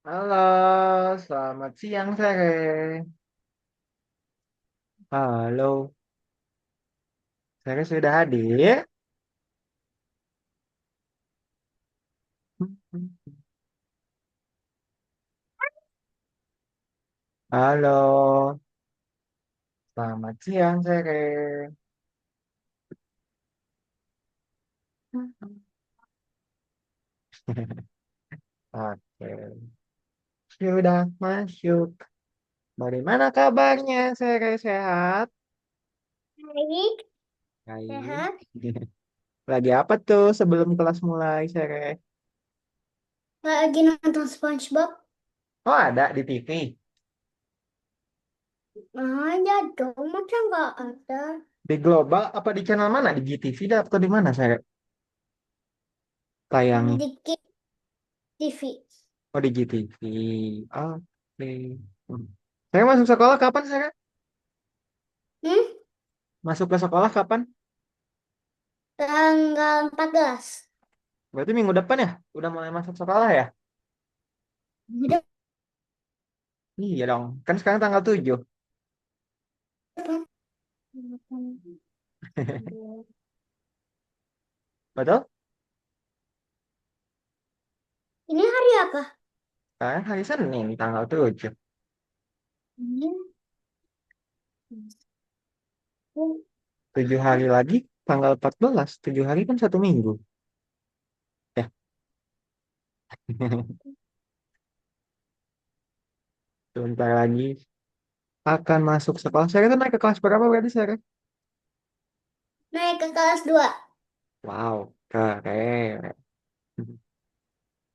Halo, selamat siang, Sere. Halo, Sere sudah hadir? Halo, selamat siang, Sere. Oke, sudah masuk. Bagaimana kabarnya, Sere? Sehat? Baik, Baik. sehat. Lagi apa tuh sebelum kelas mulai, Sere? Lagi nonton SpongeBob. Oh, ada di TV. Ada dong, masa nggak ada? Di Global apa di channel mana? Di GTV atau di mana, Sere? Tayangnya. Di TV. Oh, di GTV. Oke. Hmm. Saya masuk sekolah kapan, Sere? Hmm? Masuk ke sekolah kapan? Tanggal 14. Berarti minggu depan ya? Udah mulai masuk sekolah ya? Udah. Iya dong. Kan sekarang tanggal 7. Betul? Ini hari apa? Sekarang hari Senin, tanggal 7. Ini. 7 hari lagi, tanggal 14. 7 hari kan 1 minggu. Ya. Sebentar lagi akan masuk sekolah. Saya itu naik ke kelas berapa berarti saya? Naik ke kelas 2. Wow, keren.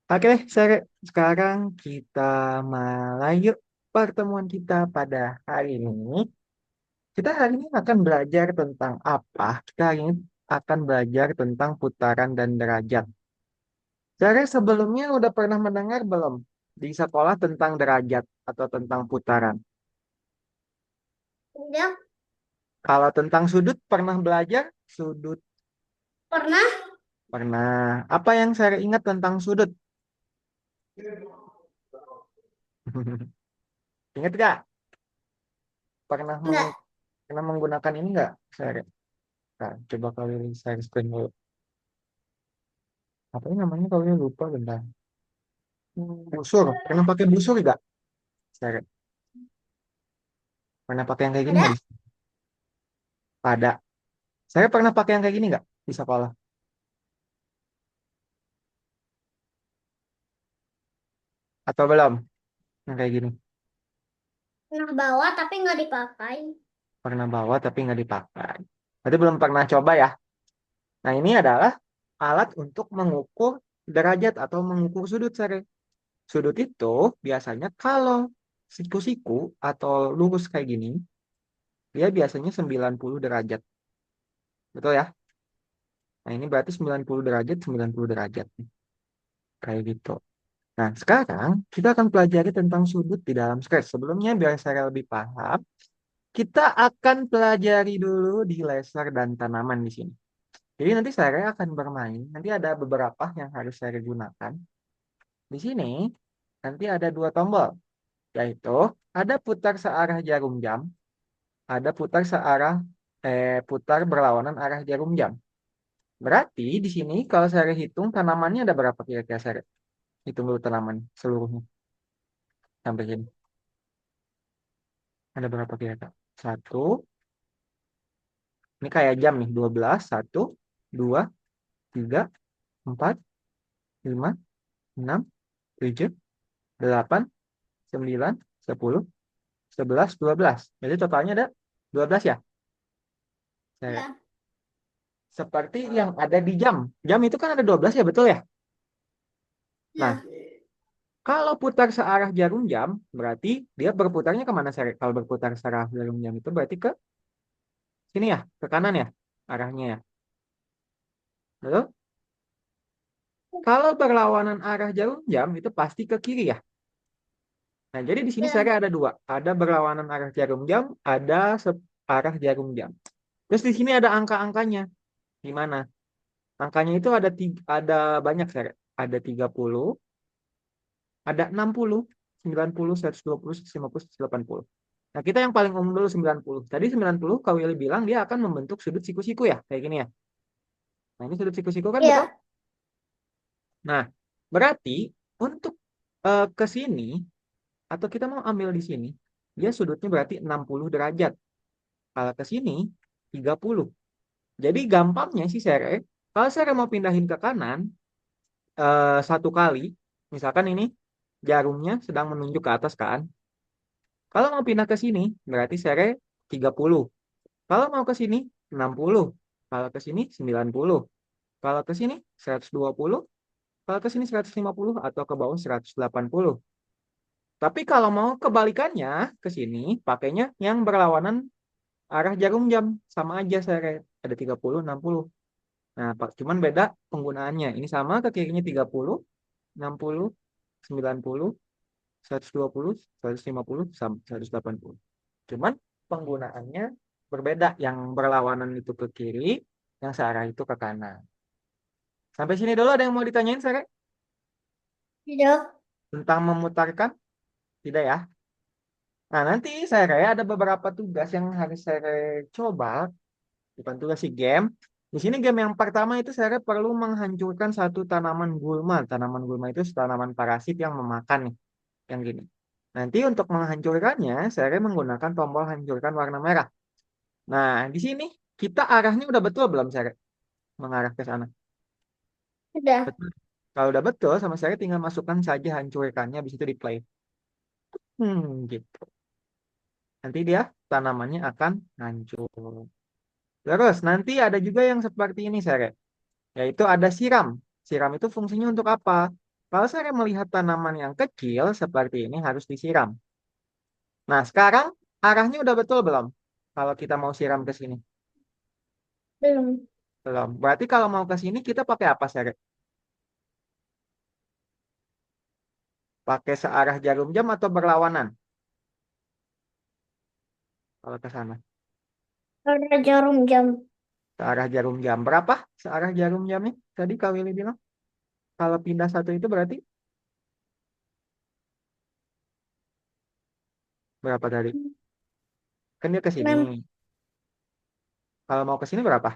Oke deh, saya sekarang kita mulai yuk pertemuan kita pada hari ini. Kita hari ini akan belajar tentang apa? Kita hari ini akan belajar tentang putaran dan derajat. Saya sebelumnya udah pernah mendengar belum di sekolah tentang derajat atau tentang putaran? Udah Kalau tentang sudut pernah belajar? Sudut pernah? pernah. Apa yang saya ingat tentang sudut? Ingat gak? Pernah Enggak. pernah menggunakan ini nggak? Saya nah, coba kalau saya screen dulu. Apa ini namanya kalau lupa bentar. Busur. Pernah pakai busur nggak? Saya pernah pakai yang kayak gini nggak? Ada? Pada. Saya pernah pakai yang kayak gini nggak di sekolah? Atau belum? Yang kayak gini. Pernah bawa tapi nggak dipakai. Pernah bawa tapi nggak dipakai. Berarti belum pernah coba ya. Nah ini adalah alat untuk mengukur derajat atau mengukur sudut. Sare. Sudut itu biasanya kalau siku-siku atau lurus kayak gini, dia biasanya 90 derajat. Betul ya? Nah ini berarti 90 derajat, 90 derajat. Kayak gitu. Nah, sekarang kita akan pelajari tentang sudut di dalam sketch. Sebelumnya, biar saya lebih paham, kita akan pelajari dulu di laser dan tanaman di sini. Jadi nanti saya akan bermain. Nanti ada beberapa yang harus saya gunakan. Di sini nanti ada dua tombol, yaitu ada putar searah jarum jam, ada putar berlawanan arah jarum jam. Berarti di sini kalau saya hitung tanamannya ada berapa kira-kira saya hitung dulu tanaman seluruhnya sampai sini. Ada berapa kira-kira? Satu, ini kayak jam nih, 12, 1, 2, 3, 4, 5, 6, 7, 8, 9, 10, 11, 12. Jadi totalnya ada 12 ya. Saya Ya. seperti yang ada di jam. Jam itu kan ada 12 ya, betul ya? Nah, Ya. kalau putar searah jarum jam, berarti dia berputarnya kemana? Kalau berputar searah jarum jam itu berarti ke sini ya, ke kanan ya, arahnya ya. Betul? Kalau berlawanan arah jarum jam itu pasti ke kiri ya. Nah, jadi di sini Ya. saya ada dua. Ada berlawanan arah jarum jam, ada arah jarum jam. Terus di sini ada angka-angkanya. Gimana? Angkanya itu ada banyak, saya. Ada 30, Ada 60, 90, 120, 150, 180. Nah, kita yang paling umum dulu 90. Tadi 90, Kak Willy bilang dia akan membentuk sudut siku-siku ya, kayak gini ya. Nah, ini sudut siku-siku kan betul? Iya. Nah, berarti untuk ke sini, atau kita mau ambil di sini, dia sudutnya berarti 60 derajat. Kalau ke sini, 30. Jadi gampangnya sih Sere, kalau Sere mau pindahin ke kanan, satu kali, misalkan ini jarumnya sedang menunjuk ke atas kan. Kalau mau pindah ke sini, berarti Sere 30. Kalau mau ke sini, 60. Kalau ke sini, 90. Kalau ke sini, 120. Kalau ke sini, 150. Atau ke bawah, 180. Tapi kalau mau kebalikannya, ke sini, pakainya yang berlawanan arah jarum jam. Sama aja Sere. Ada 30, 60. Nah, cuman beda penggunaannya. Ini sama ke kirinya 30, 60, 90, 120, 150, 180. Cuman penggunaannya berbeda. Yang berlawanan itu ke kiri, yang searah itu ke kanan. Sampai sini dulu ada yang mau ditanyain, Sare? Tidak. Tentang memutarkan? Tidak ya? Nah, nanti Sare ada beberapa tugas yang harus Sare coba. Bukan tugas sih, game. Di sini game yang pertama itu Sare perlu menghancurkan satu tanaman gulma. Tanaman gulma itu tanaman parasit yang memakan nih. Yang gini. Nanti untuk menghancurkannya, Sare menggunakan tombol hancurkan warna merah. Nah, di sini kita arahnya udah betul belum, Sare? Mengarah ke sana. Sudah. Betul. Kalau udah betul, sama saya tinggal masukkan saja hancurkannya, habis itu di play. Gitu. Nanti dia tanamannya akan hancur. Terus nanti ada juga yang seperti ini, Sare. Yaitu ada siram. Siram itu fungsinya untuk apa? Kalau Sare melihat tanaman yang kecil seperti ini harus disiram. Nah, sekarang arahnya udah betul belum? Kalau kita mau siram ke sini. Belum. Belum. Berarti kalau mau ke sini kita pakai apa, Sare? Pakai searah jarum jam atau berlawanan? Kalau ke sana. Ada jarum jam. Searah jarum jam. Berapa searah jarum jamnya? Tadi Kak Willy bilang. Kalau pindah satu itu berarti berapa tadi? Kan dia ke sini. Kalau mau ke sini berapa?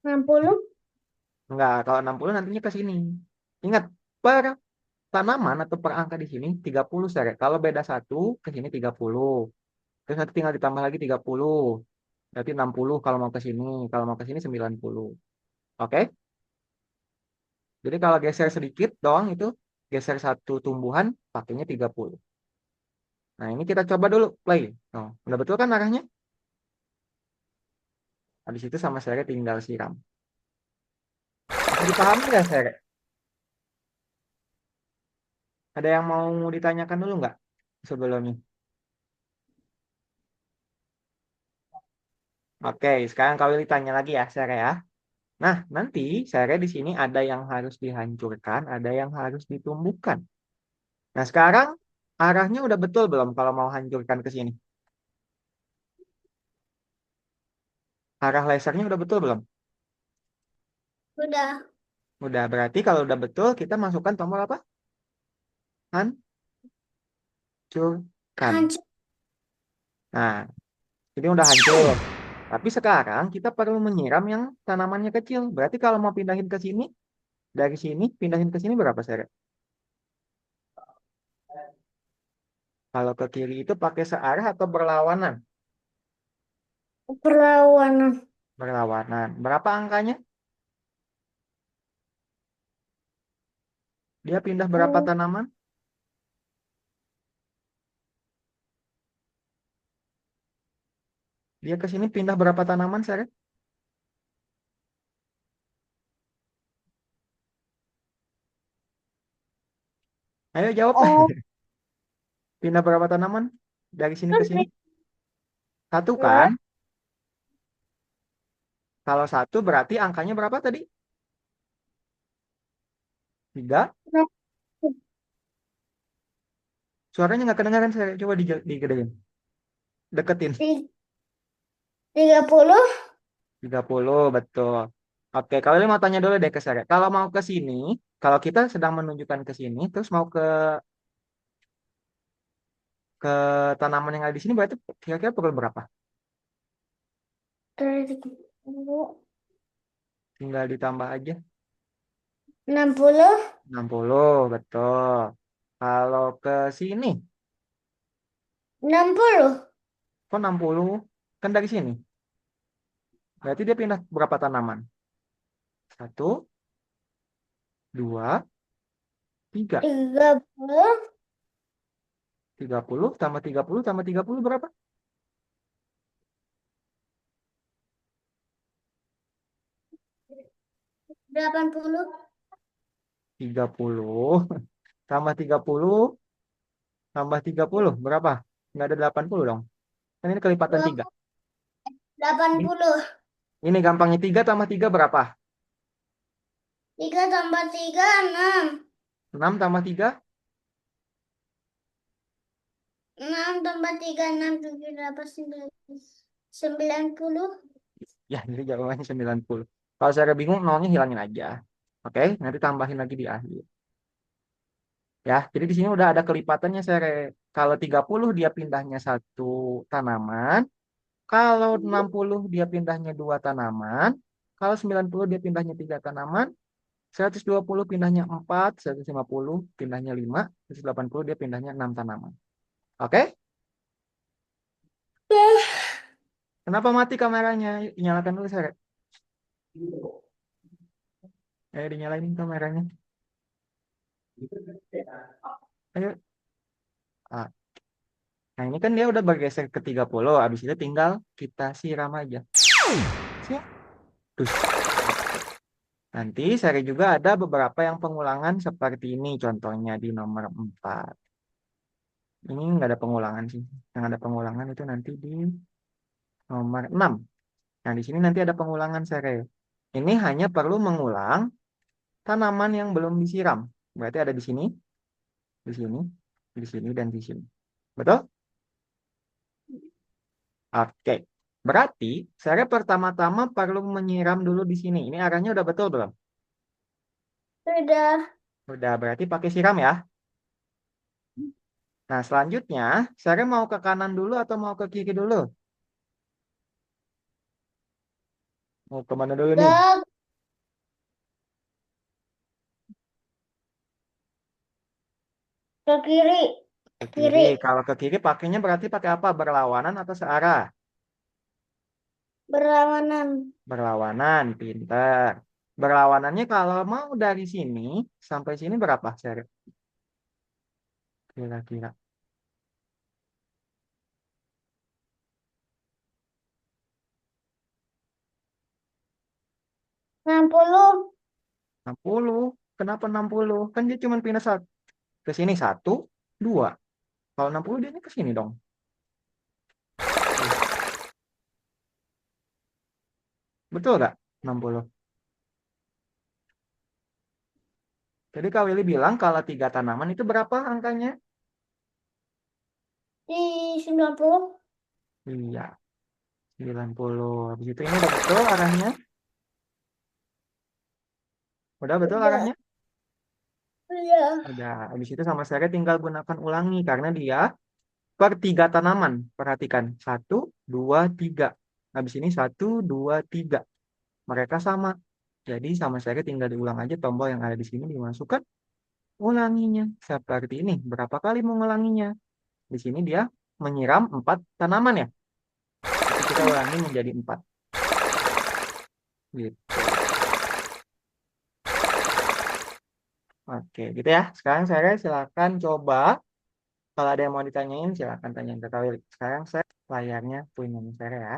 60. Enggak, kalau 60 nantinya ke sini. Ingat, per tanaman atau per angka di sini 30 Sare. Kalau beda satu, ke sini 30. Terus nanti tinggal ditambah lagi 30. Berarti 60 kalau mau ke sini. Kalau mau ke sini 90. Oke? Jadi kalau geser sedikit doang itu, geser satu tumbuhan, pakainya 30. Nah, ini kita coba dulu play. Oh, udah betul kan arahnya? Habis itu sama Sere tinggal siram. Bisa dipahami nggak, Sere? Ada yang mau ditanyakan dulu nggak sebelumnya? Oke, sekarang kau tanya lagi ya, Sere ya. Nah, nanti Sere di sini ada yang harus dihancurkan, ada yang harus ditumbuhkan. Nah, sekarang arahnya udah betul belum kalau mau hancurkan ke sini? Arah lasernya udah betul belum? Sudah. Udah, berarti kalau udah betul kita masukkan tombol apa? Hancurkan. Hancur. Nah, ini udah hancur. Tapi sekarang kita perlu menyiram yang tanamannya kecil. Berarti kalau mau pindahin ke sini, dari sini pindahin ke sini berapa seret? Kalau ke kiri itu pakai searah atau berlawanan? Perlawanan. Berlawanan. Berapa angkanya? Dia pindah berapa Hmm, tanaman? Dia ke sini pindah berapa tanaman seret? Ayo jawab. Oh, Pindah berapa tanaman? Dari sini kan ke sini? Satu kan? beda. Kalau satu berarti angkanya berapa tadi? Tiga. Suaranya nggak kedengaran saya. Coba digedein. Deketin. 30. 30 betul. Oke, kalau ini mau tanya dulu deh ke saya. Kalau mau ke sini, kalau kita sedang menunjukkan ke sini, terus mau ke tanaman yang ada di sini, berarti kira-kira perlu berapa? Dari Tinggal ditambah aja. 60, 60, betul. Kalau ke sini, 60. kok 60? Kan dari sini. Berarti dia pindah berapa tanaman? Satu, dua, tiga. 30, 30 tambah 30 tambah 30 berapa? 80. 30 tambah 30 tambah 30 berapa? Nggak ada 80 dong. Kan ini kelipatan 3. Ini, 80. ini gampangnya 3 tambah 3 berapa? 3 tambah 3, 6. 6 tambah 3? 6 tambah 3, 6, 7, 8, 9. 90. Ya, jadi jawabannya 90. Kalau saya bingung, nolnya hilangin aja. Oke, nanti tambahin lagi di akhir. Ya, jadi di sini udah ada kelipatannya, saya. Kalau 30 dia pindahnya satu tanaman. Kalau 60 dia pindahnya dua tanaman. Kalau 90 dia pindahnya tiga tanaman. 120 pindahnya 4, 150 pindahnya 5, 180 dia pindahnya 6 tanaman. Oke? Kenapa mati kameranya? Nyalakan dulu, saya. Dinyalain kameranya. Ayo. Ah, nah, ini kan dia udah bergeser ke 30. Habis itu tinggal kita siram aja. Siap. Terus. Nanti seri juga ada beberapa yang pengulangan seperti ini. Contohnya di nomor 4. Ini nggak ada pengulangan sih. Yang ada pengulangan itu nanti di nomor 6. Nah, di sini nanti ada pengulangan seri. Ini hanya perlu mengulang tanaman yang belum disiram. Berarti ada di sini, di sini, di sini, dan di sini. Betul? Oke. Berarti saya pertama-tama perlu menyiram dulu di sini. Ini arahnya udah betul belum? Sudah. Udah, berarti pakai siram ya. Nah, selanjutnya saya mau ke kanan dulu atau mau ke kiri dulu? Mau kemana dulu nih? Ke, ke kiri. Ke kiri. Kiri. Kalau ke kiri pakainya berarti pakai apa? Berlawanan atau searah? Berlawanan. Berlawanan, pinter. Berlawanannya kalau mau dari sini sampai sini berapa, Seri? Kira-kira. 60. 60. Kenapa 60? Kan dia cuma pindah satu. Ke sini satu, dua. Kalau 60 dia ini ke sini dong. Betul nggak? 60. Jadi Kak Willy bilang kalau tiga tanaman itu berapa angkanya? Di 90. Iya, 90. Habis itu ini udah betul arahnya? Udah betul Udah. arahnya? Udah. Udah. Habis itu sama saya tinggal gunakan ulangi karena dia per tiga tanaman. Perhatikan. Satu, dua, tiga. Habis ini satu, dua, tiga. Mereka sama. Jadi sama saya tinggal diulang aja tombol yang ada di sini dimasukkan. Ulanginya. Seperti ini. Berapa kali mengulanginya? Di sini dia menyiram 4 tanaman ya. Jadi kita ulangi menjadi 4. Gitu. Oke, gitu ya. Sekarang saya silakan coba. Kalau ada yang mau ditanyain, silakan tanyain ke Kak Willy. Sekarang saya layarnya punya saya ya.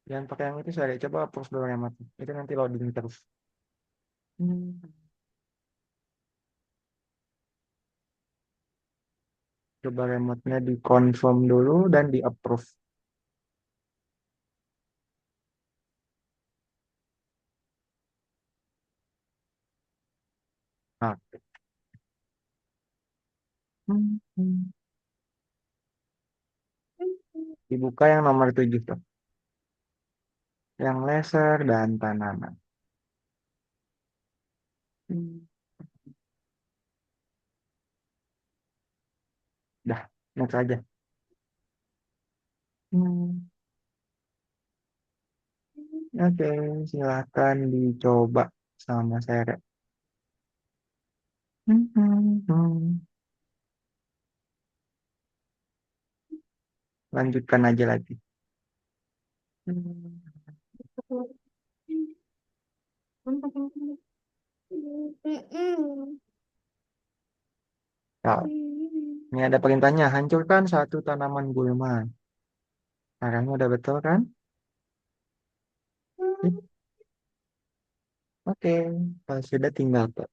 Jangan pakai yang itu, sorry. Coba hapus dulu remote. Itu nanti loading terus. Coba remote-nya di-confirm dulu dan di-approve. Oke. Hmm, hmm. Dibuka yang nomor 7 tuh. Yang laser dan tanaman. Hmm. Dah, next aja. Hmm. Oke, silakan dicoba sama saya. Hmm, hmm, hmm. Lanjutkan aja lagi. Hmm. Nah, ini ada perintahnya, hancurkan satu tanaman gulma. Caranya udah betul kan? Oke, kalau sudah tinggal tuh.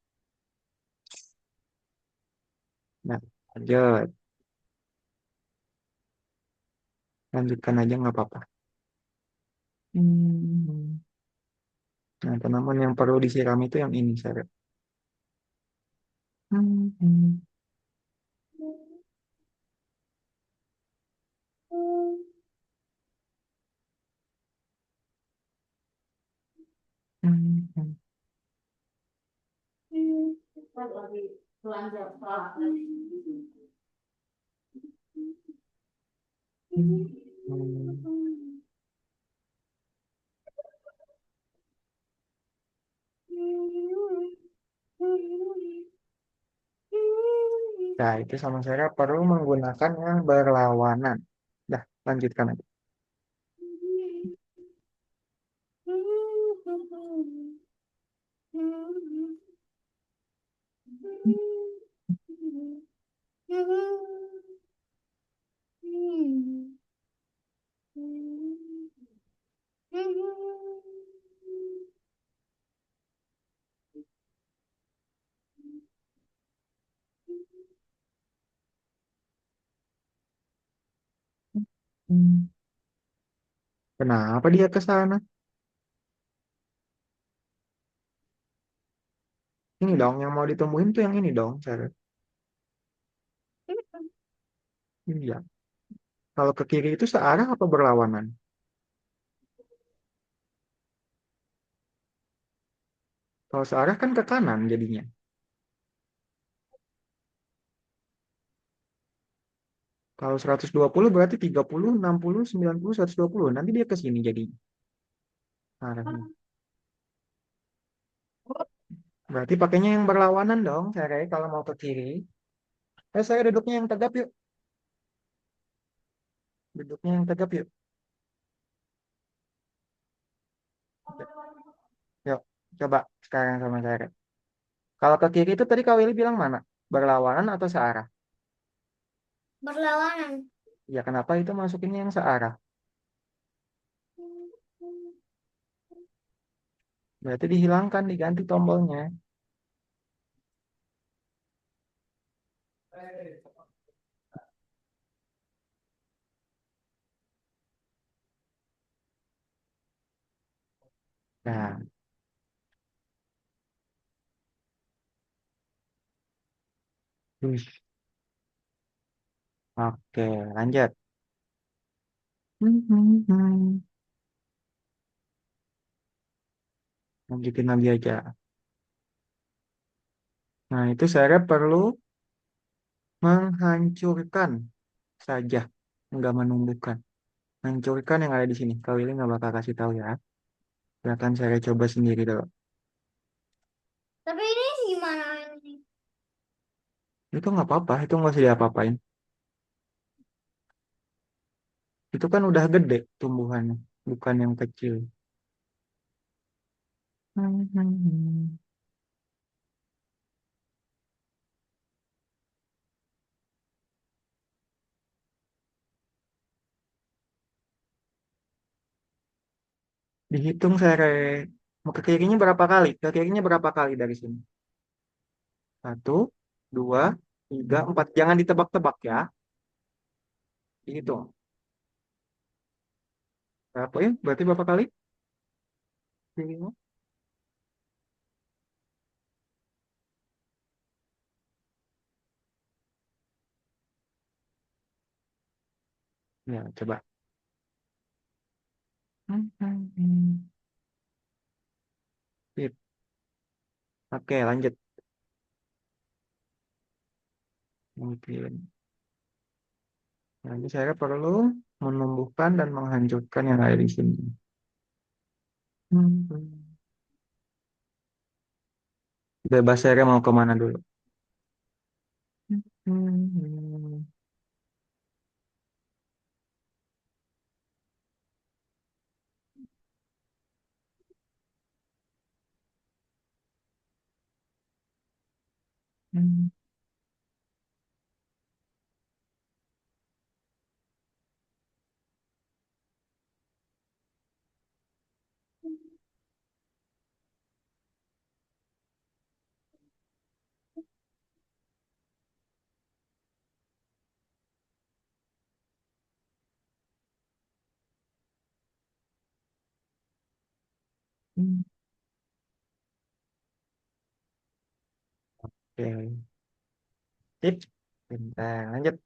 Nah, lanjut. Lanjutkan aja nggak apa-apa. Hmm. Nah, tanaman yang perlu disiram itu yang ini, saya. Hmm. Hmm. Hmm. Hmm. Hmm. Hmm. Nah, itu sama saya perlu menggunakan yang berlawanan. Dah, lanjutkan aja. Hmm. Kenapa dia ke sana? Ini dong, yang mau ditumbuhin tuh yang ini dong, saya. Iya. Kalau ke kiri itu searah atau berlawanan? Kalau searah kan ke kanan jadinya. Kalau 120 berarti 30, 60, 90, 120. Nanti dia ke sini jadi arahnya. Berarti pakainya yang berlawanan dong, saya kalau mau ke kiri. Saya duduknya yang tegap yuk. Duduknya yang tegap yuk. Yuk, coba sekarang sama saya. Kalau ke kiri itu tadi Kak Willy bilang mana? Berlawanan atau searah? Berlawanan. Ya kenapa itu masukinnya yang searah? Berarti dihilangkan, diganti tombolnya. Nah, wih. Oke, lanjut. Lanjutin lagi aja. Nah, itu saya perlu menghancurkan saja, nggak menumbuhkan. Hancurkan yang ada di sini. Kak Willy nggak bakal kasih tahu ya. Silakan saya coba sendiri dulu. Tapi ini gimana ini? Itu nggak apa-apa, itu nggak usah diapa-apain. Itu kan udah gede tumbuhannya, bukan yang kecil. Dihitung saya mau ke kirinya berapa kali? Ke kirinya berapa kali dari sini? Satu, dua, tiga, empat. Jangan ditebak-tebak ya. Dihitung. Berapa ya? Berarti berapa kali? Kirinya. Ya, coba. Sip. Oke, lanjut. Mungkin. Nanti saya perlu menumbuhkan dan menghancurkan yang ada di sini. Bebas saya mau kemana dulu. Oke, sip. Bentar, lanjut.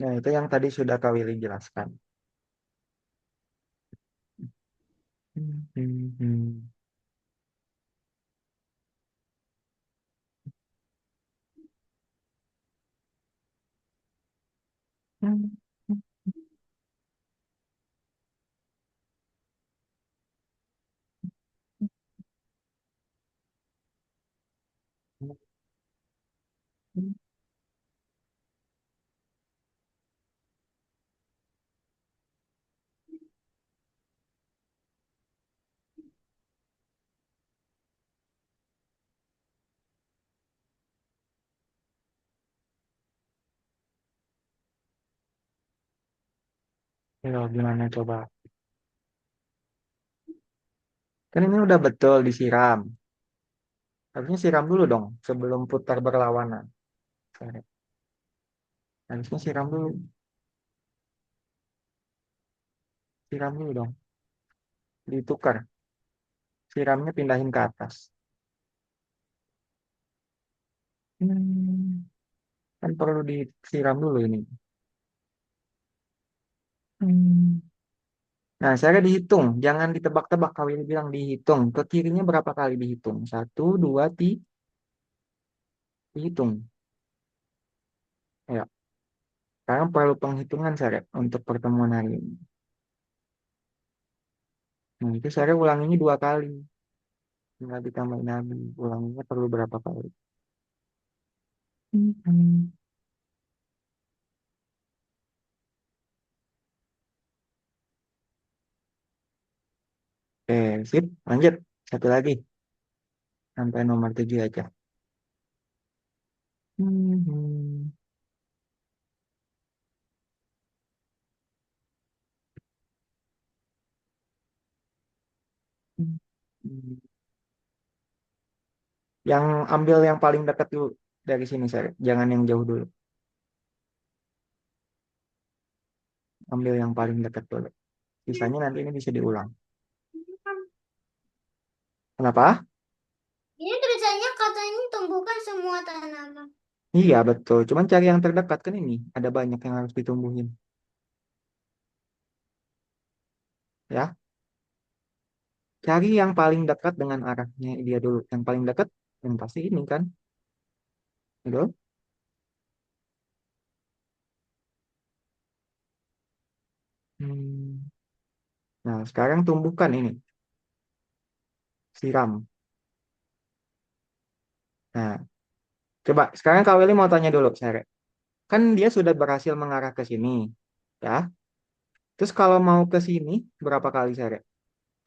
Nah, itu yang tadi sudah Kak Willy jelaskan. Ya, gimana coba? Kan ini udah betul disiram. Harusnya siram dulu dong sebelum putar berlawanan. Harusnya siram dulu. Siram dulu dong. Ditukar. Siramnya pindahin ke atas. Hmm, kan perlu disiram dulu ini. Hmm. Nah, saya dihitung. Jangan ditebak-tebak. Kalau ini bilang dihitung. Ke kirinya berapa kali dihitung? Satu, dua, tiga. Dihitung. Ya. Sekarang perlu penghitungan saya untuk pertemuan hari ini. Nah, itu saya ulanginya dua kali. Tinggal ditambahin lagi. Ulanginya perlu berapa kali? Hmm. Oke, sip. Lanjut. Satu lagi. Sampai nomor 7 aja. Hmm. Yang ambil yang paling dekat dulu dari sini saya. Jangan yang jauh dulu. Ambil yang paling dekat dulu. Sisanya nanti ini bisa diulang. Kenapa? Ini tulisannya katanya tumbuhkan semua tanaman. Iya betul. Cuman cari yang terdekat kan ini. Ada banyak yang harus ditumbuhin. Ya. Cari yang paling dekat dengan arahnya dia dulu. Yang paling dekat yang pasti ini kan. Betul? Hmm. Nah, sekarang tumbuhkan ini. Siram. Nah, coba sekarang Kak Willy mau tanya dulu, Sere. Kan dia sudah berhasil mengarah ke sini. Ya. Terus kalau mau ke sini, berapa kali, Sere?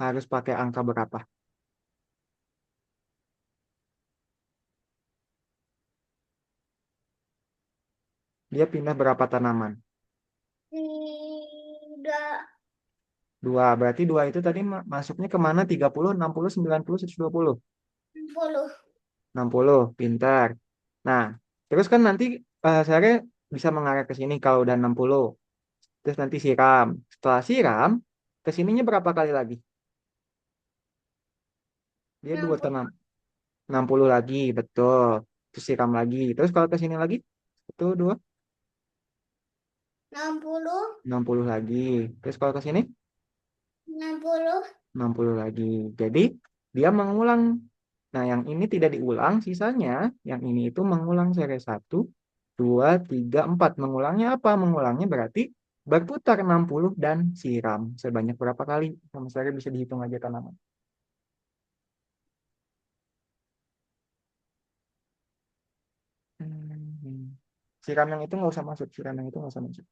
Harus pakai angka berapa? Dia pindah berapa tanaman? Tidak Dua. Berarti dua itu tadi masuknya kemana? 30, 60, 90, 120. 60. 60. Pintar. Nah, terus kan nanti saya bisa mengarah ke sini kalau udah 60. Terus nanti siram. Setelah siram, ke sininya berapa kali lagi? Dia dua 60. tanam. 60 lagi, betul. Terus siram lagi. Terus kalau ke sini lagi, satu, dua. 60, 60 lagi. Terus kalau ke sini 60. 60 lagi. Jadi dia mengulang. Nah, yang ini tidak diulang, sisanya yang ini itu mengulang seri 1, 2, 3, 4. Mengulangnya apa? Mengulangnya berarti berputar 60 dan siram. Sebanyak berapa kali? Sama saya bisa dihitung aja tanaman. Hmm. Siram yang itu nggak usah masuk. Siram yang itu nggak usah masuk.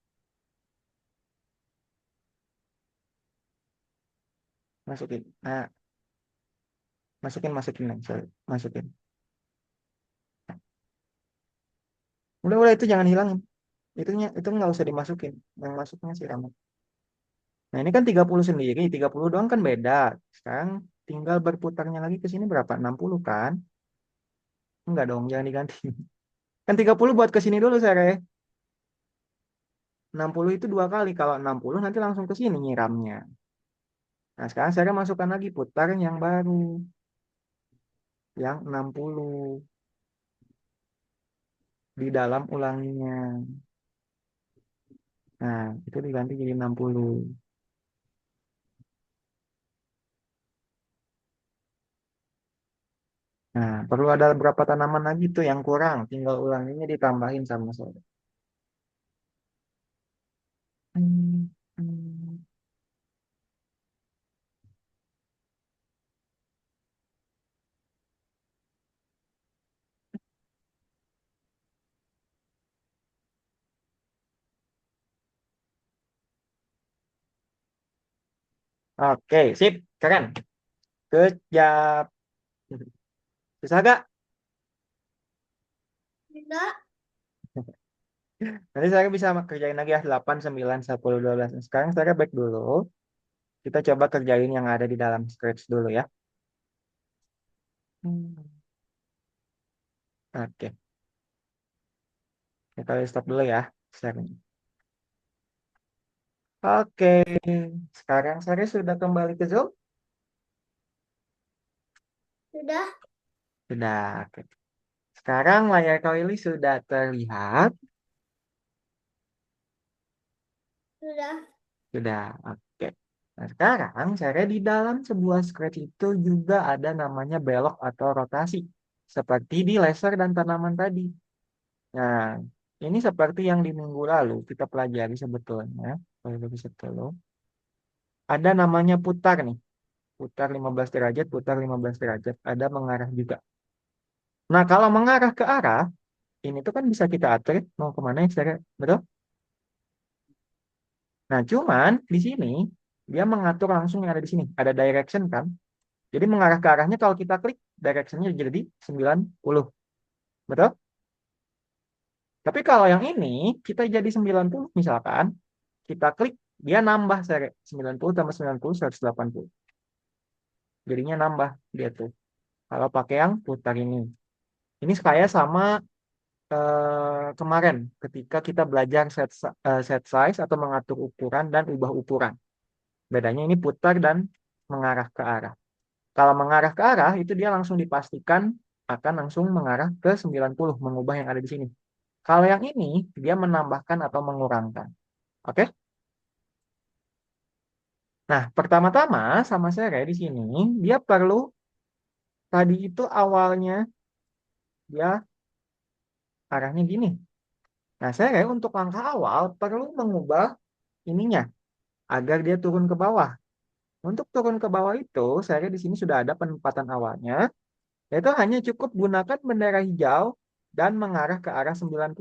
Masukin. Nah, masukin. Nah, sorry. Masukin. Udah, itu jangan hilangin. Itu nggak usah dimasukin. Yang masuknya siram. Nah, ini kan 30 sendiri, 30 doang kan beda. Sekarang tinggal berputarnya lagi ke sini berapa? 60 kan? Enggak dong, jangan diganti. Kan 30 buat ke sini dulu, Sere. 60 itu dua kali. Kalau 60 nanti langsung ke sini nyiramnya. Nah, sekarang Sere masukkan lagi putar yang baru. Yang 60 di dalam ulanginya. Nah, itu diganti jadi 60. Nah, perlu ada berapa tanaman lagi tuh yang kurang. Tinggal ulanginya ditambahin sama Sere. Hmm, hmm. Oke, sip. Keren. Kejap. Susah gak? Enggak. Nanti saya bisa kerjain lagi ya 8, 9, 10, 12. Sekarang saya back dulu. Kita coba kerjain yang ada di dalam script dulu ya. Hmm. Oke, kita stop dulu ya. Sharing. Oke, sekarang saya sudah kembali ke Zoom. Sudah, Sudah. Oke. Sekarang layar Kak sudah terlihat. sudah, Sudah. Oke. Nah, sekarang saya di dalam sebuah script itu juga ada namanya belok atau rotasi. Seperti di laser dan tanaman tadi. Nah, ini seperti yang di minggu lalu kita pelajari sebetulnya, kalau lebih sebetulnya, ada namanya putar nih, putar 15 derajat, putar 15 derajat, ada mengarah juga. Nah, kalau mengarah ke arah, ini tuh kan bisa kita atur mau kemana ya, betul? Nah, cuman di sini dia mengatur langsung yang ada di sini, ada direction kan. Jadi mengarah ke arahnya kalau kita klik, directionnya jadi 90, betul? Tapi kalau yang ini, kita jadi 90 misalkan, kita klik, dia nambah 90 tambah 90, 180. Jadinya nambah dia tuh. Kalau pakai yang putar ini. Ini kayak sama kemarin ketika kita belajar set size atau mengatur ukuran dan ubah ukuran. Bedanya ini putar dan mengarah ke arah. Kalau mengarah ke arah itu dia langsung dipastikan akan langsung mengarah ke 90, mengubah yang ada di sini. Kalau yang ini dia menambahkan atau mengurangkan. Oke? Nah, pertama-tama sama saya di sini dia perlu tadi itu awalnya dia arahnya gini. Nah, saya untuk langkah awal perlu mengubah ininya agar dia turun ke bawah. Untuk turun ke bawah itu, saya di sini sudah ada penempatan awalnya, yaitu hanya cukup gunakan bendera hijau dan mengarah ke arah 90.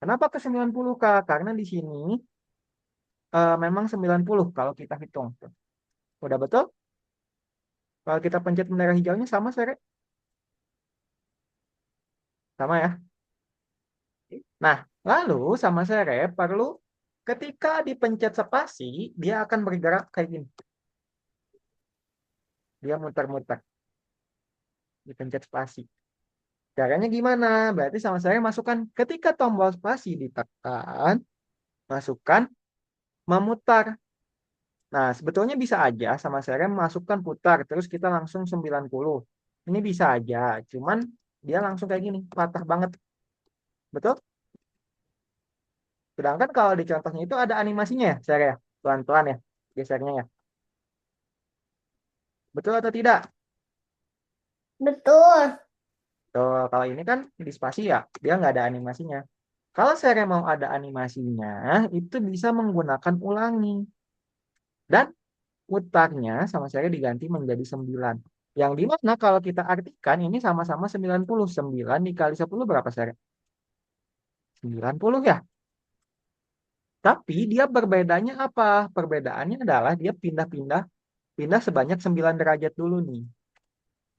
Kenapa ke 90 Kak? Karena di sini memang 90 kalau kita hitung. Udah betul? Kalau kita pencet bendera hijaunya sama, Sere? Sama ya? Nah, lalu sama Sere perlu ketika dipencet spasi, dia akan bergerak kayak gini. Dia muter-muter, dipencet spasi. Caranya gimana? Berarti sama saya masukkan ketika tombol spasi ditekan, masukkan memutar. Nah, sebetulnya bisa aja sama saya masukkan putar, terus kita langsung 90. Ini bisa aja, cuman dia langsung kayak gini, patah banget. Betul? Sedangkan kalau di contohnya itu ada animasinya ya, saya ya. Pelan-pelan ya, gesernya ya. Betul atau tidak? Betul. Tuh, kalau ini kan di spasi ya, dia nggak ada animasinya. Kalau saya mau ada animasinya, itu bisa menggunakan ulangi. Dan putarnya sama saya diganti menjadi 9. Yang dimana kalau kita artikan ini sama-sama 90. 9 dikali 10 berapa saya? 90 ya. Tapi dia berbedanya apa? Perbedaannya adalah dia pindah-pindah, pindah sebanyak 9 derajat dulu nih.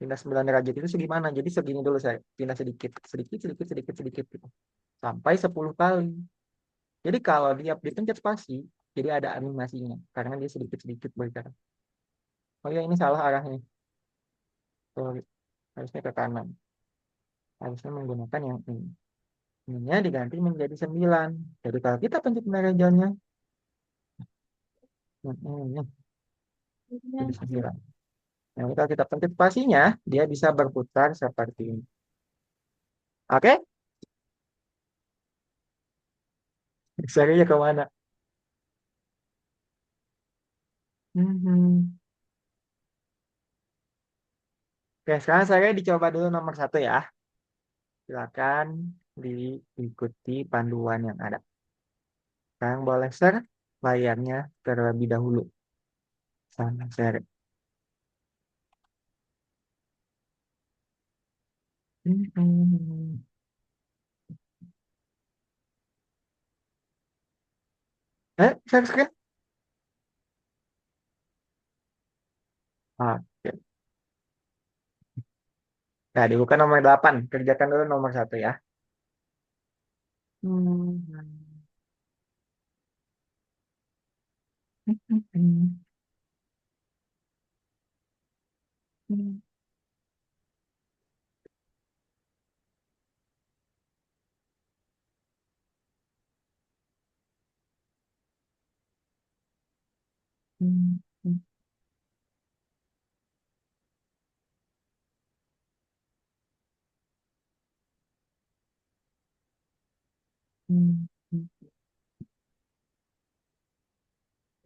Pindah 9 derajat itu segimana? Jadi segini dulu saya. Pindah sedikit, sedikit, sedikit, sedikit, sedikit gitu. Sampai 10 kali. Jadi kalau dia dipencet spasi, jadi ada animasinya. Karena dia sedikit-sedikit bergerak. Oh ya, ini salah arahnya. Sorry. Harusnya ke kanan. Harusnya menggunakan yang ini. Ininya diganti menjadi 9. Jadi kalau kita pencet merah hijaunya, ini jadi 9. Nah, kalau kita pencet spasinya, dia bisa berputar seperti ini. Oke? Serinya kemana? Mhm. Oke, sekarang saya dicoba dulu nomor satu ya. Silakan diikuti panduan yang ada. Sekarang boleh share layarnya terlebih dahulu. Sana share. Mhm. Share screen? Oke. Nah, dibuka nomor 8. Kerjakan dulu nomor satu ya. Hmm.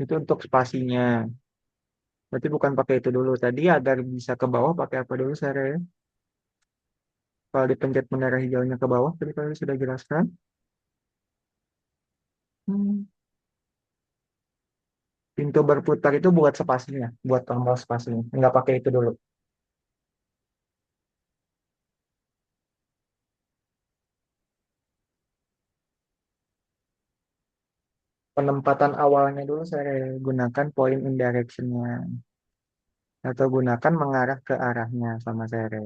Itu untuk spasinya. Berarti bukan pakai itu dulu. Tadi agar bisa ke bawah pakai apa dulu saya? Kalau dipencet menara hijaunya ke bawah, tadi kalian sudah jelaskan. Hmm. Pintu berputar itu buat spasinya, buat tombol spasinya. Nggak pakai itu dulu. Penempatan awalnya dulu saya gunakan point in direction-nya. Atau gunakan mengarah ke arahnya sama saya.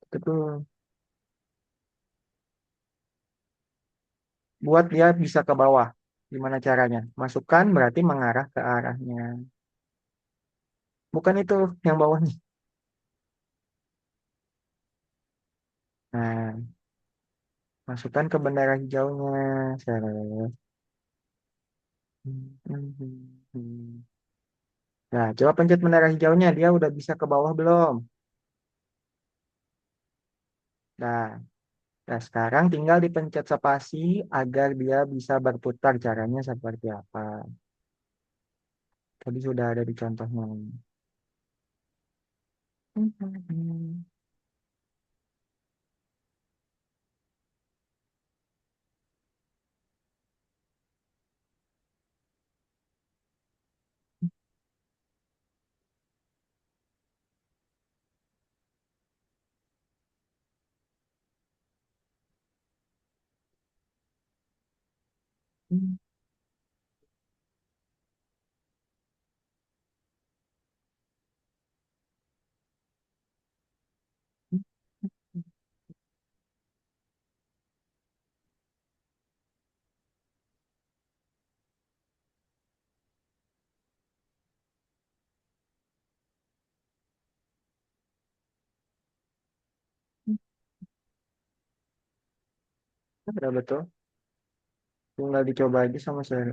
Itu tuh buat dia bisa ke bawah. Gimana caranya? Masukkan berarti mengarah ke arahnya. Bukan itu yang bawahnya. Nah, masukkan ke bendera hijaunya. Saya. Nah, coba pencet bendera hijaunya. Dia udah bisa ke bawah belum? Nah, nah sekarang tinggal dipencet spasi agar dia bisa berputar. Caranya seperti apa? Tadi sudah ada di contohnya. Udah betul. Tinggal dicoba aja sama saya.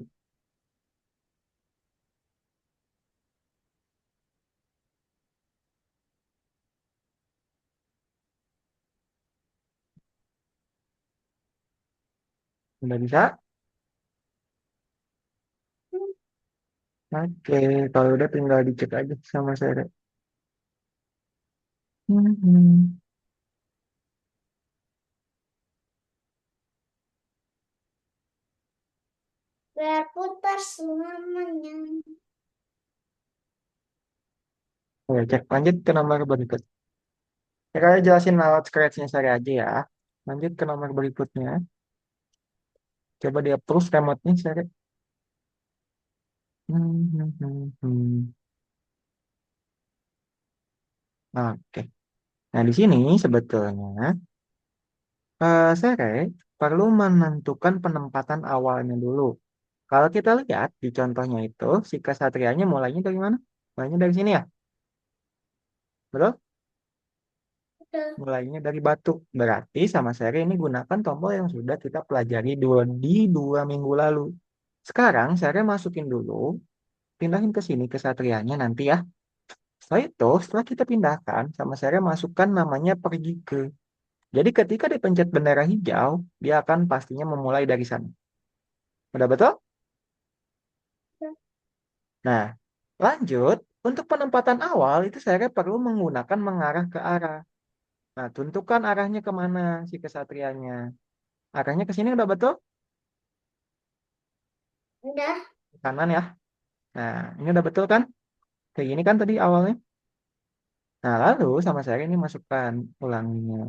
Udah bisa? Oke, kalau udah tinggal dicek aja sama saya. Hmm. Berputar selamanya. Oke, cek lanjut ke nomor berikut. Saya jelasin alat scratch-nya saya aja ya. Lanjut ke nomor berikutnya. Coba dia approve remote-nya saya. Hmm. Oke. Nah, di sini sebetulnya saya perlu menentukan penempatan awalnya dulu. Kalau kita lihat di contohnya itu, si kesatrianya mulainya dari mana? Mulainya dari sini ya, betul? Udah. Mulainya dari batu. Berarti sama saya ini gunakan tombol yang sudah kita pelajari di 2 minggu lalu. Sekarang saya masukin dulu, pindahin ke sini kesatrianya nanti ya. Setelah kita pindahkan, sama saya masukkan namanya pergi ke. Jadi ketika dipencet bendera hijau, dia akan pastinya memulai dari sana. Udah betul? Nah, lanjut. Untuk penempatan awal itu saya perlu menggunakan mengarah ke arah. Nah, tentukan arahnya kemana si kesatrianya. Arahnya ke sini udah betul? Udah. Ke kanan ya. Nah, ini udah betul kan? Kayak gini kan tadi awalnya. Nah, lalu sama saya ini masukkan ulanginya.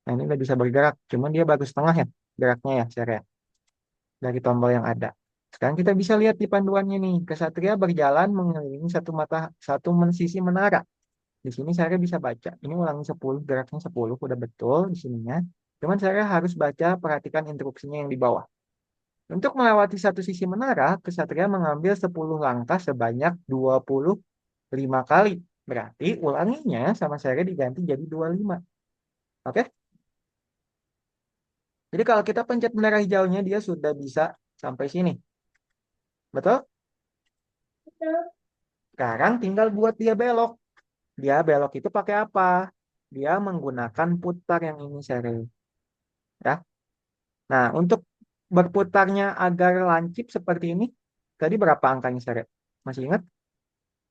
Nah, ini udah bisa bergerak. Cuman dia bagus setengah ya geraknya ya, saya dari tombol yang ada. Sekarang kita bisa lihat di panduannya nih. Kesatria berjalan mengelilingi satu sisi menara. Di sini saya bisa baca. Ini ulangi 10, geraknya 10, udah betul di sininya. Cuman saya harus baca, perhatikan instruksinya yang di bawah. Untuk melewati satu sisi menara, kesatria mengambil 10 langkah sebanyak 25 kali. Berarti ulanginya sama saya diganti jadi 25. Oke? Jadi kalau kita pencet menara hijaunya, dia sudah bisa sampai sini. Betul? Udah. Sekarang tinggal buat dia belok. Dia belok itu pakai apa? Dia menggunakan putar yang ini seri. Ya. Nah, untuk berputarnya agar lancip seperti ini, tadi berapa angkanya seri? Masih ingat?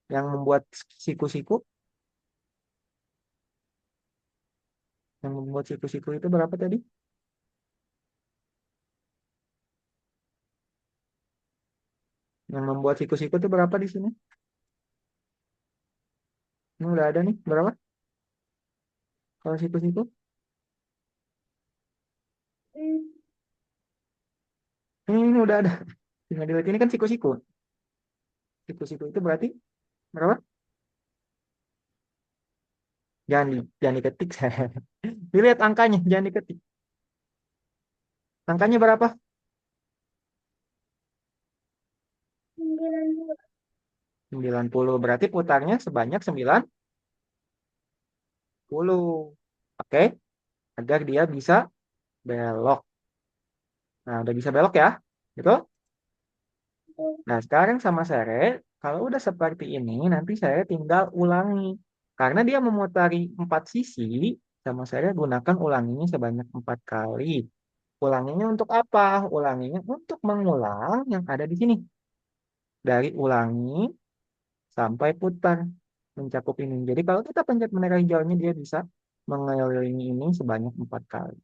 Yang membuat siku-siku? Yang membuat siku-siku itu berapa tadi? Yang membuat siku-siku itu berapa di sini? Ini udah ada nih. Berapa? Kalau siku-siku? Hmm. Ini udah ada. Tinggal dilihat ini kan siku-siku. Siku-siku itu berarti berapa? Jangan diketik. Dilihat angkanya, jangan diketik. Angkanya berapa? 92. 90. Berarti putarnya sebanyak 90. Oke, agar dia bisa belok. Nah, udah bisa belok ya. Gitu? Nah, sekarang sama saya, kalau udah seperti ini, nanti saya tinggal ulangi. Karena dia memutari 4 sisi, sama saya gunakan ulanginya sebanyak 4 kali. Ulanginya untuk apa? Ulanginya untuk mengulang yang ada di sini. Dari ulangi sampai putar mencakup ini. Jadi kalau kita pencet menara hijaunya, dia bisa mengelilingi ini sebanyak 4 kali.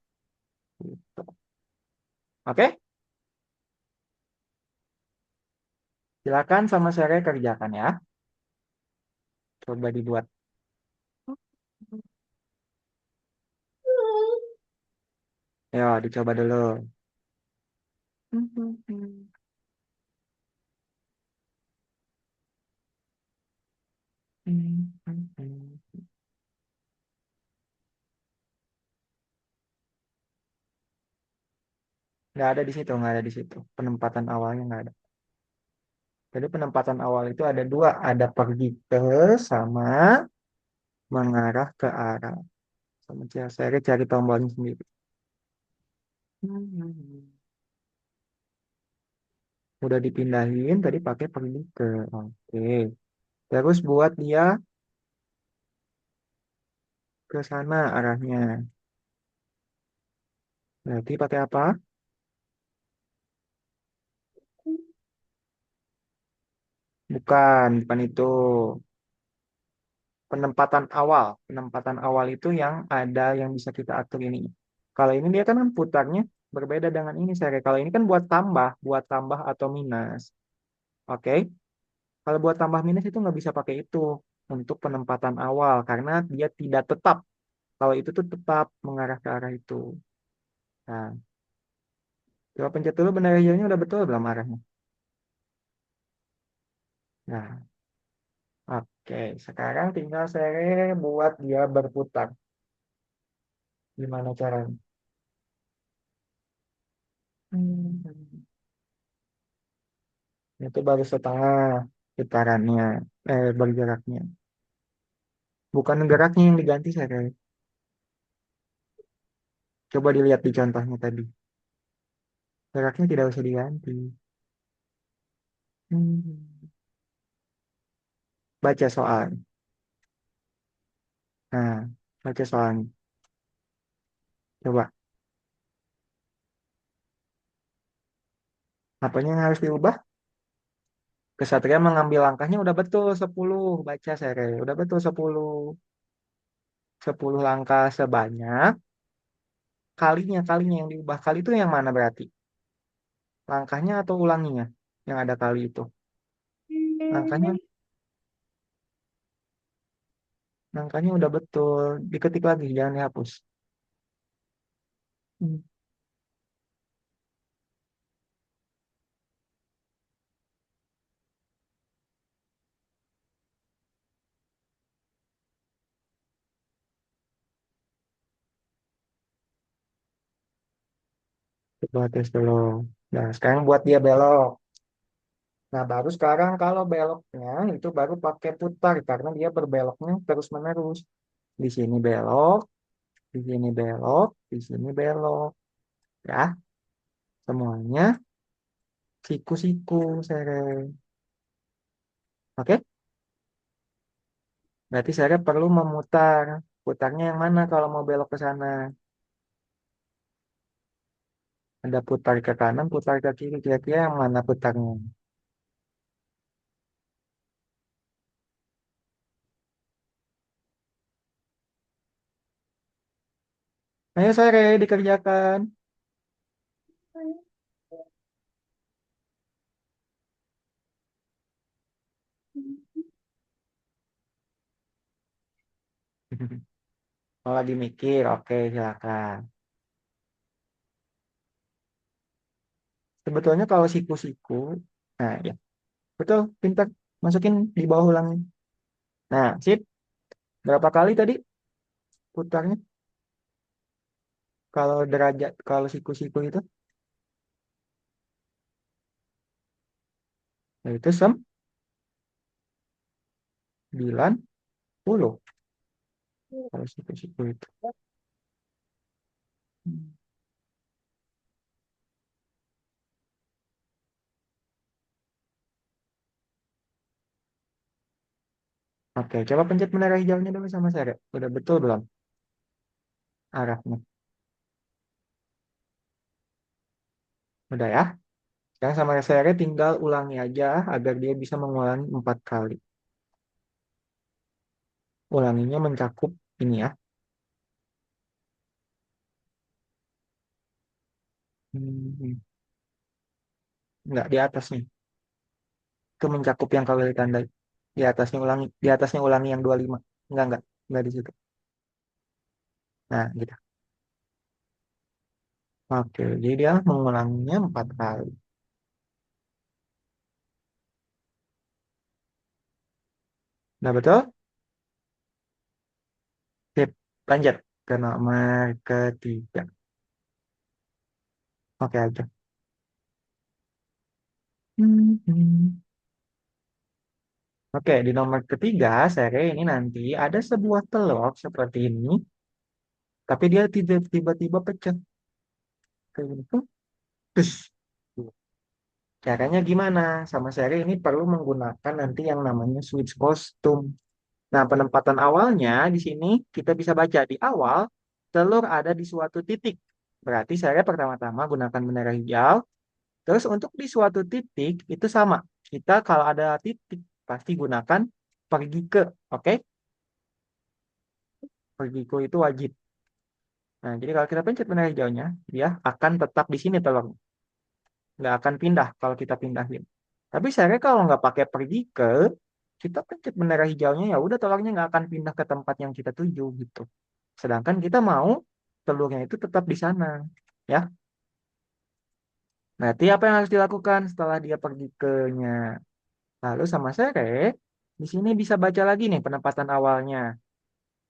Gitu. Oke, silakan sama saya kerjakan ya. Coba dibuat. Ya, dicoba dulu. Nggak ada di situ, nggak ada di situ. Penempatan awalnya nggak ada. Jadi penempatan awal itu ada dua, ada pergi ke sama mengarah ke arah. Sama saya cari tombolnya sendiri. Udah dipindahin, tadi pakai pergi ke. Oke. Terus buat dia ke sana arahnya. Berarti pakai apa? Bukan itu. Penempatan awal itu yang ada yang bisa kita atur ini. Kalau ini dia kan putarnya berbeda dengan ini saya. Kalau ini kan buat tambah atau minus. Oke. Kalau buat tambah minus itu nggak bisa pakai itu untuk penempatan awal karena dia tidak tetap. Kalau itu tuh tetap mengarah ke arah itu. Nah, coba pencet dulu benda hijaunya udah betul belum arahnya. Nah, oke. Sekarang tinggal saya buat dia berputar. Gimana caranya? Hmm. Itu baru setengah putarannya, bergeraknya. Bukan geraknya yang diganti saya. Coba dilihat di contohnya tadi. Geraknya tidak usah diganti. Hmm. Baca soal. Nah, baca soalnya. Coba. Apanya yang harus diubah? Kesatria mengambil langkahnya udah betul 10. Baca saya. Udah betul 10. 10 langkah sebanyak. Kalinya yang diubah. Kali itu yang mana berarti? Langkahnya atau ulanginya? Yang ada kali itu. Langkahnya, langkahnya udah betul. Diketik lagi, jangan dihapus. Hmm. Coba tes dulu. Nah, sekarang buat dia belok. Nah, baru sekarang kalau beloknya itu baru pakai putar karena dia berbeloknya terus-menerus. Di sini belok, di sini belok, di sini belok. Ya, semuanya siku-siku, Sere. Oke? Berarti Sere perlu memutar. Putarnya yang mana kalau mau belok ke sana? Ada putar ke kanan, putar ke kiri. Kira-kira yang mana putarnya? Ayo Sere, dikerjakan. Mau lagi mikir, oke silakan. Sebetulnya kalau siku-siku, nah ya, betul, pintar. Masukin di bawah ulangi. Nah, sip. Berapa kali tadi putarnya? Kalau derajat, kalau siku-siku itu, nah itu 90. Kalau siku-siku itu. Hmm. Oke, coba pencet menara hijaunya dulu sama saya. Udah betul belum arahnya? Udah ya. Sekarang sama saya tinggal ulangi aja agar dia bisa mengulangi 4 kali. Ulanginya mencakup ini ya. Hmm. Enggak, di atasnya. Itu mencakup yang kalau ditandai. Di atasnya ulangi yang 25. Enggak di situ. Nah, gitu. Oke, jadi dia mengulanginya 4 kali. Udah betul? Sip, lanjut ke nomor ketiga. Oke aja. Hmm. Oke, di nomor ketiga, seri ini nanti ada sebuah telur seperti ini, tapi dia tidak tiba-tiba pecah. Kayak gini. Terus, caranya gimana? Sama seri ini perlu menggunakan nanti yang namanya switch kostum. Nah, penempatan awalnya di sini kita bisa baca di awal, telur ada di suatu titik. Berarti saya pertama-tama gunakan bendera hijau. Terus untuk di suatu titik itu sama. kita kalau ada titik pasti gunakan pergi ke. Oke? Pergi ke itu wajib. Nah, jadi kalau kita pencet benang hijaunya, dia akan tetap di sini telurnya. Nggak akan pindah kalau kita pindahin. Tapi saya kalau nggak pakai pergi ke, kita pencet bendera hijaunya ya udah telurnya nggak akan pindah ke tempat yang kita tuju gitu. Sedangkan kita mau telurnya itu tetap di sana, ya. Nanti apa yang harus dilakukan setelah dia pergi ke-nya? Lalu sama sere, di sini bisa baca lagi nih penempatan awalnya.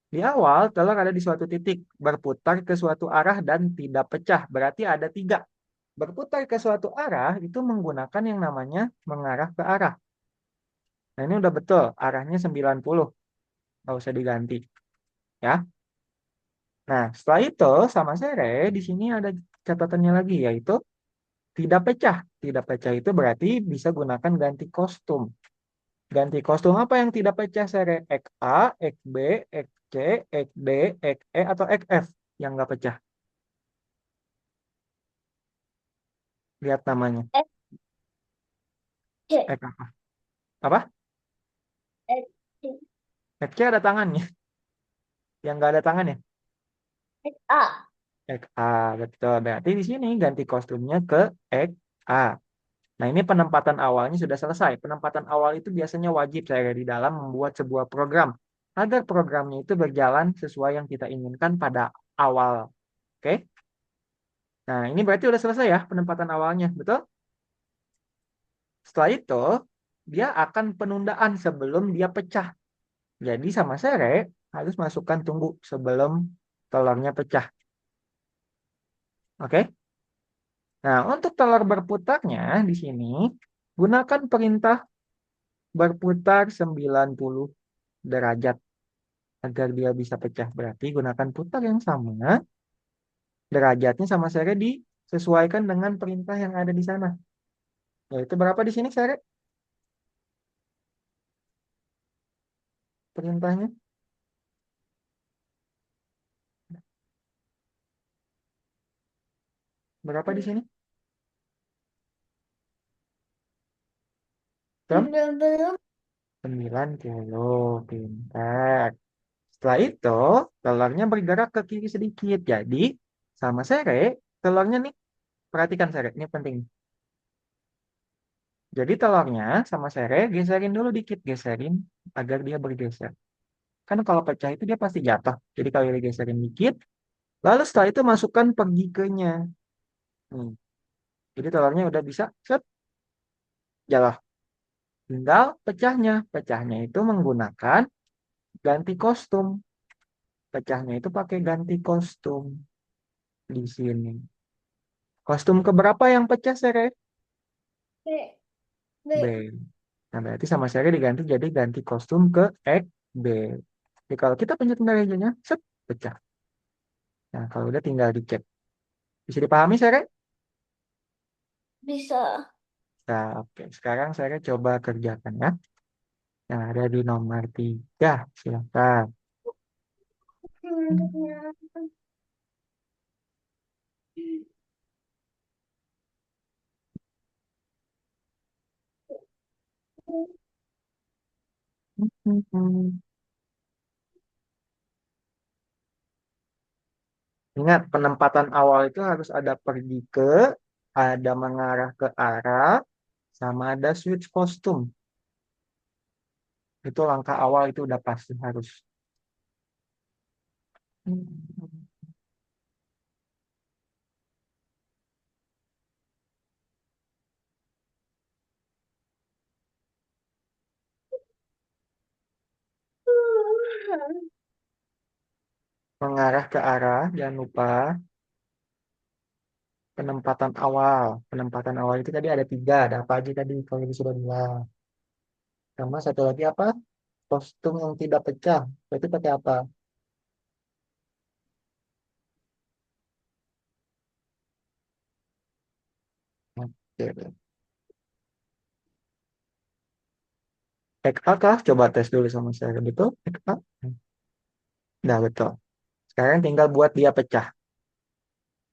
Di awal telur ada di suatu titik, berputar ke suatu arah dan tidak pecah. Berarti ada tiga. Berputar ke suatu arah itu menggunakan yang namanya mengarah ke arah. Nah ini udah betul, arahnya 90. Nggak usah diganti. Ya. Nah setelah itu sama sere, di sini ada catatannya lagi, yaitu tidak pecah. Tidak pecah itu berarti bisa gunakan ganti kostum. Ganti kostum apa yang tidak pecah sere? Ek A, ek B, ek C, ek D, ek E, atau ek F yang nggak pecah. Lihat namanya. S, C, Ek apa? Apa? S, C, Ek C ada tangannya. Yang nggak ada tangannya. S, A. Ek A, betul. Berarti di sini ganti kostumnya ke ek A. Nah, ini penempatan awalnya sudah selesai. Penempatan awal itu biasanya wajib saya di dalam membuat sebuah program agar programnya itu berjalan sesuai yang kita inginkan pada awal. Oke? Nah, ini berarti sudah selesai ya penempatan awalnya, betul? Setelah itu, dia akan penundaan sebelum dia pecah. Jadi sama sere harus masukkan tunggu sebelum telurnya pecah. Oke? Nah, untuk telur berputarnya di sini, gunakan perintah berputar 90 derajat agar dia bisa pecah. Berarti gunakan putar yang sama, derajatnya sama sere disesuaikan dengan perintah yang ada di sana. Yaitu berapa di sini sere? Perintahnya berapa di sini? Jam Belum, belum. 90. Pintar. Setelah itu, telurnya bergerak ke kiri sedikit. Jadi, sama sere, telurnya nih, perhatikan sere, ini penting. Jadi telurnya sama sere, geserin dulu dikit, geserin agar dia bergeser. Kan kalau pecah itu dia pasti jatuh. Jadi kalau digeserin dikit, lalu setelah itu masukkan pergi ke-nya. Hmm. Jadi telurnya udah bisa, set, jalan. Tinggal pecahnya. Pecahnya itu menggunakan ganti kostum. Pecahnya itu pakai ganti kostum di sini. Kostum keberapa yang pecah, Sere? B, B. B. Nah, berarti sama Sere diganti jadi ganti kostum ke X B. Jadi kalau kita pencet meja set, pecah. Nah, kalau udah tinggal dicek. Bisa dipahami, Sere? Bisa. Nah, oke. Sekarang saya coba kerjakan ya. Yang ada di nomor 3. Silakan. Ingat, penempatan awal itu harus ada pergi ke, ada mengarah ke arah, sama ada switch kostum. Itu langkah awal itu udah pasti harus. Mengarah ke arah, jangan lupa penempatan awal. Penempatan awal itu tadi ada 3. Ada apa aja tadi kalau itu sudah bilang. Sama satu lagi apa? Kostum yang tidak pecah. Berarti pakai apa? Oke. Hack A kah? Coba tes dulu sama saya. Betul? Hack A? Nah, betul. Sekarang tinggal buat dia pecah.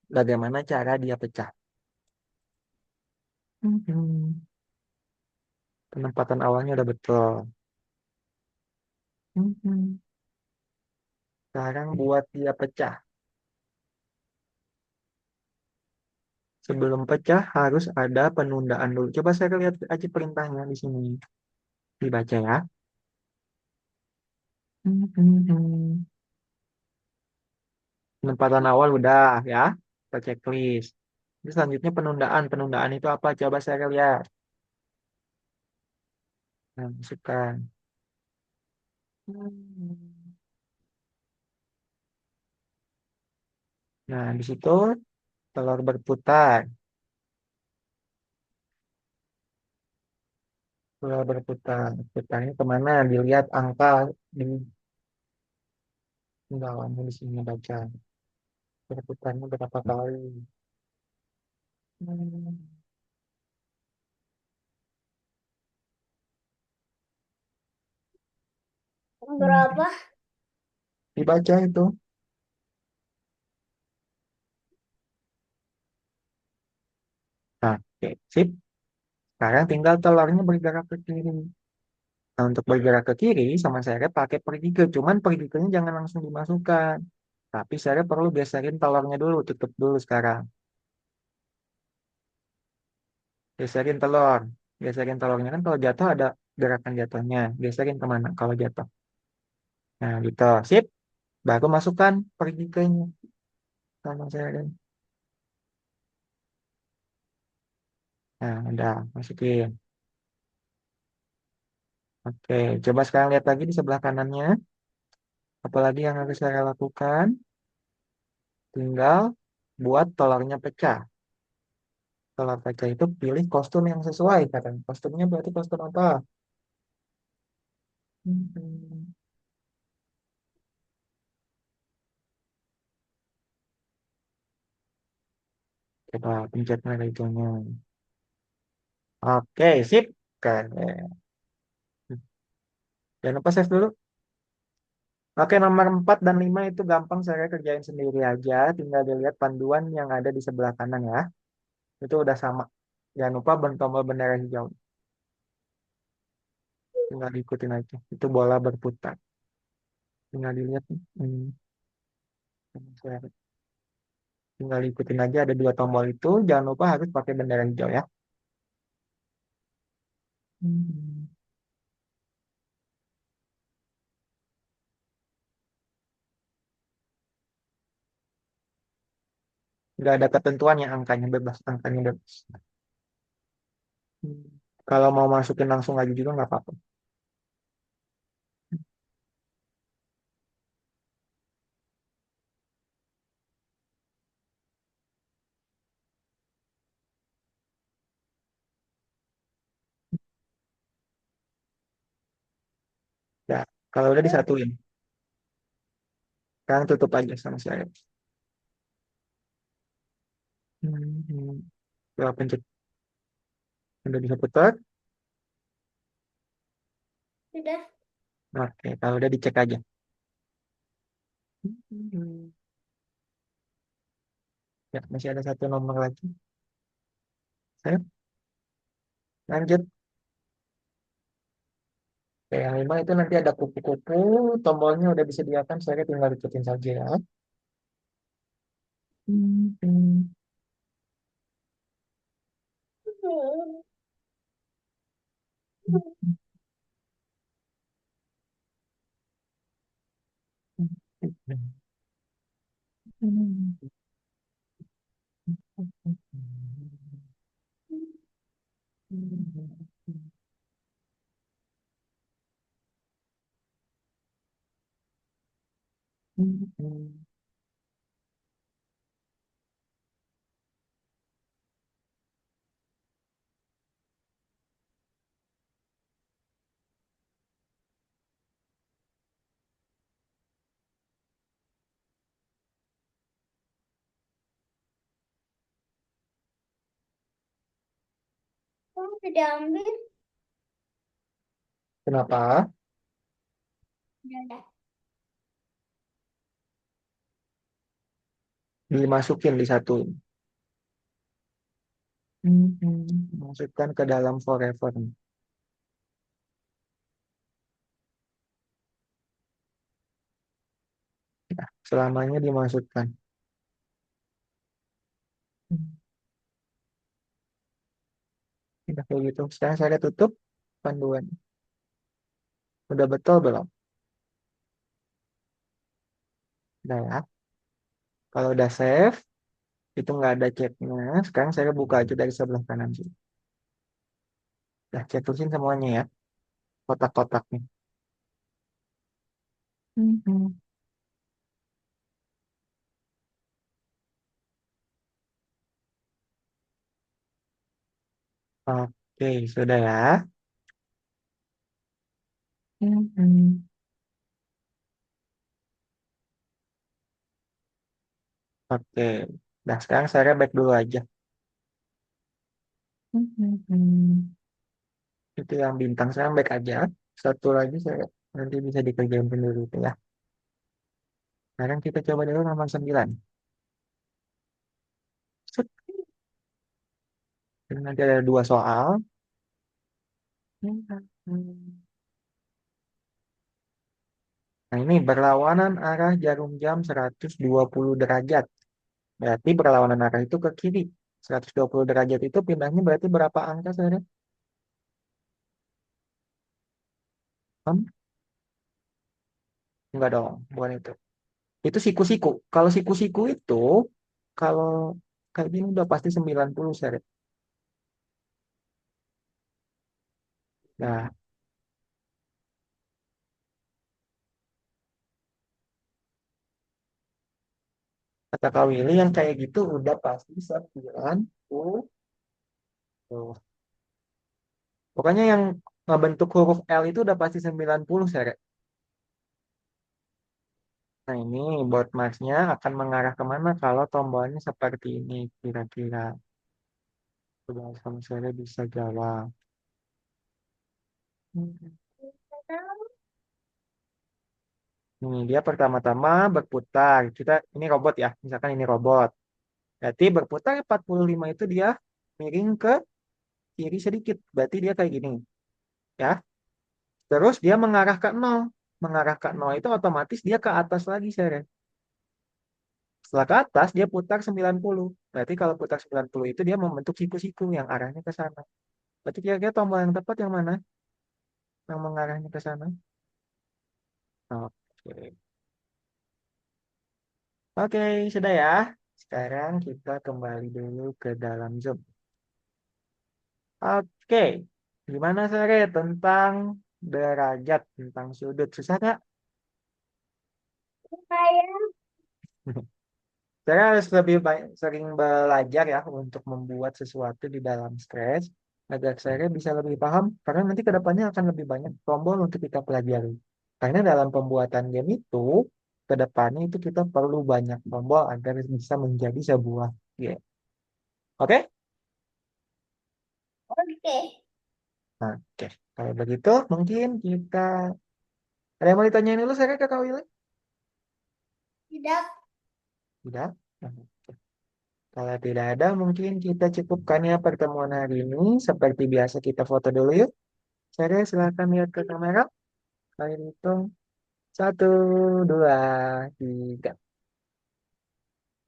Bagaimana cara dia pecah? Penempatan awalnya udah betul. Hmm. Sekarang buat dia pecah. Sebelum pecah harus ada penundaan dulu. Coba saya lihat aja perintahnya di sini. Dibaca ya. Hmm. Penempatan awal udah ya. Kita checklist. Ini selanjutnya penundaan. Penundaan itu apa? Coba saya lihat. Nah, masukkan. Hmm. Nah, di situ telur berputar. Telur berputar. Putarnya kemana? Dilihat angka di bawahnya di sini baca. Berputarnya berapa kali? Hmm. Berapa? Dibaca itu. Nah, oke, sip. Sekarang tinggal telurnya bergerak ke kiri. Nah, untuk bergerak ke kiri, sama saya pakai partikel. Cuman partikelnya jangan langsung dimasukkan. Tapi saya perlu geserin telurnya dulu, tutup dulu sekarang. Geserin telur. Geserin telurnya kan kalau jatuh ada gerakan jatuhnya. Geserin kemana kalau jatuh. Nah, gitu. Sip. Baru masukkan partikelnya. Sama saya. Nah, udah. Masukin. Oke, coba sekarang lihat lagi di sebelah kanannya. Apalagi yang harus saya lakukan? Tinggal buat telurnya pecah. Telur pecah itu pilih kostum yang sesuai. Katanya. Kostumnya berarti kostum apa? Hmm. Coba pencet merah hijaunya. Oke, sip. Keren. Jangan lupa save dulu. Oke, nomor 4 dan 5 itu gampang saya kerjain sendiri aja. Tinggal dilihat panduan yang ada di sebelah kanan ya. Itu udah sama. Jangan lupa tombol bendera hijau. Tinggal diikutin aja. Itu bola berputar. Tinggal dilihat. Hmm, saya- tinggal diikutin aja ada dua tombol itu. Jangan lupa harus pakai bendera hijau ya. Hmm. Nggak ada ketentuannya angkanya bebas. Angkanya bebas. Hmm. Kalau mau masukin langsung aja juga nggak apa-apa. Ya, kalau udah disatuin. Sekarang tutup aja sama saya. Hmm. Coba pencet. Udah bisa putar. Sudah. Oke, kalau udah dicek aja. Hmm. Ya, masih ada satu nomor lagi. Saya lanjut. Oke, yang 5 itu nanti ada kupu-kupu. Tombolnya udah disediakan. Saya tinggal ikutin saja ya. Hmm. Kamu sudah ambil? Kenapa? Sudah. Dimasukin di satu. Masukkan ke dalam forever. selamanya dimaksudkan. Udah kayak gitu. Sekarang saya tutup panduan. Udah betul belum? Udah ya. Kalau udah save, itu nggak ada chatnya. Sekarang saya buka aja dari sebelah kanan sini. Udah chat tulisin semuanya ya. Kotak-kotaknya. Mhm. Oke, sudah ya. Mhm. Oke. Nah, sekarang saya back dulu aja. Mhm. Itu yang bintang saya back aja. Satu lagi saya nanti bisa dikerjain sendiri itu ya. Sekarang kita coba dulu nomor 9. Set. Dan nanti ada dua soal. Mhm. Nah, ini berlawanan arah jarum jam 120 derajat. Berarti berlawanan arah itu ke kiri. 120 derajat itu pindahnya berarti berapa angka saya? Enggak dong, bukan itu. Itu siku-siku. Kalau siku-siku itu, kalau kayak gini udah pasti 90 seret. Nah, kata Kak Willy yang kayak gitu udah pasti 90. Tuh. Pokoknya yang ngebentuk huruf L itu udah pasti 90 seret. Nah, ini board marks-nya akan mengarah kemana kalau tombolnya seperti ini kira-kira. Coba sama saya bisa jawab. Hmm. Ini dia pertama-tama berputar. Ini robot ya, misalkan ini robot. Berarti berputar 45 itu dia miring ke kiri sedikit. Berarti dia kayak gini, ya. Terus dia mengarah ke nol. Mengarah ke nol itu otomatis dia ke atas lagi, saya. Setelah ke atas, dia putar 90. Berarti kalau putar 90 itu dia membentuk siku-siku yang arahnya ke sana. Berarti kira-kira tombol yang tepat yang mana? Yang mengarahnya ke sana? Oke. Oke, sudah ya. Sekarang kita kembali dulu ke dalam Zoom. Oke, gimana Sare tentang derajat, tentang sudut? Susah nggak? Saya Saya harus lebih sering belajar ya untuk membuat sesuatu di dalam Scratch agar saya bisa lebih paham karena nanti ke depannya akan lebih banyak tombol untuk kita pelajari. Karena dalam pembuatan game itu ke depannya itu kita perlu banyak tombol agar bisa menjadi sebuah game. Oke? oke. Oke. Kalau begitu mungkin kita ada yang mau ditanyain dulu saya ke Kak Willy? Tidak. Tidak? Oke. Kalau tidak ada, mungkin kita cukupkan ya pertemuan hari ini. Seperti biasa kita foto dulu yuk. Saya silakan lihat ke kamera. Saya hitung. Satu, dua, tiga.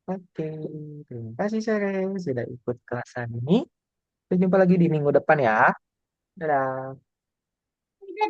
Oke. Terima kasih Sere sudah ikut kelas hari ini. Sampai jumpa lagi di minggu depan ya. Dadah.